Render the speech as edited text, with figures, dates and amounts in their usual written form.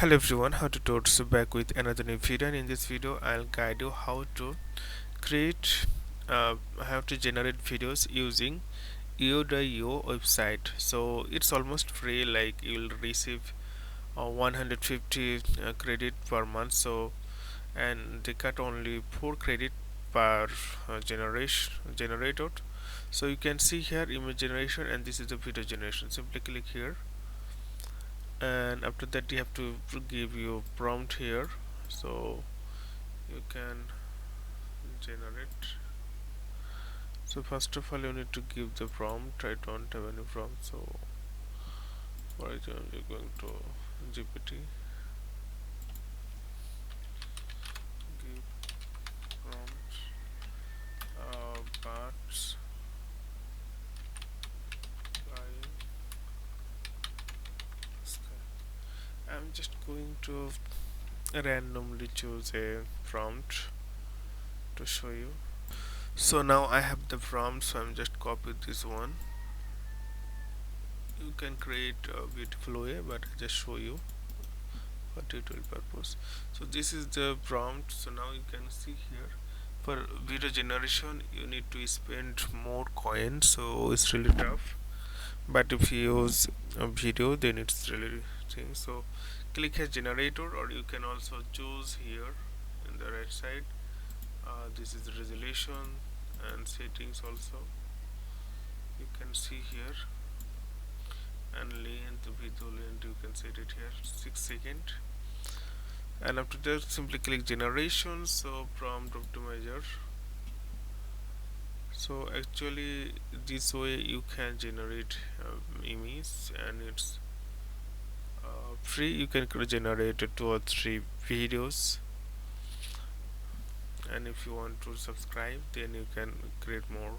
Hello everyone, how to totes back with another new video, and in this video I'll guide you how to create how to generate videos using Yodayo website. So it's almost free, like you'll receive 150 credit per month. So and they cut only 4 credit per generation generator. So you can see here image generation, and this is the video generation. Simply click here, and after that you have to give your prompt here. So you can generate. So first of all you need to give the prompt. I don't have any prompt, so for example you're going to GPT, give prompt parts by sky. I'm just going to randomly choose a prompt to show you. So now I have the prompt, so I'm just copy this one. You can create a beautiful way, but I just show you for tutorial purpose. So this is the prompt. So now you can see here, for video generation you need to spend more coins, so it's really tough. But if you use a video, then it's really thing. So click here generator, or you can also choose here in the right side. This is the resolution and settings also. You can see here, and length, video length, you can set it here 6 second. And after that simply click generation. So prompt optimizer. So actually this way you can generate image, and it's free. You can generate 2 or 3 videos, and if you want to subscribe then you can create more.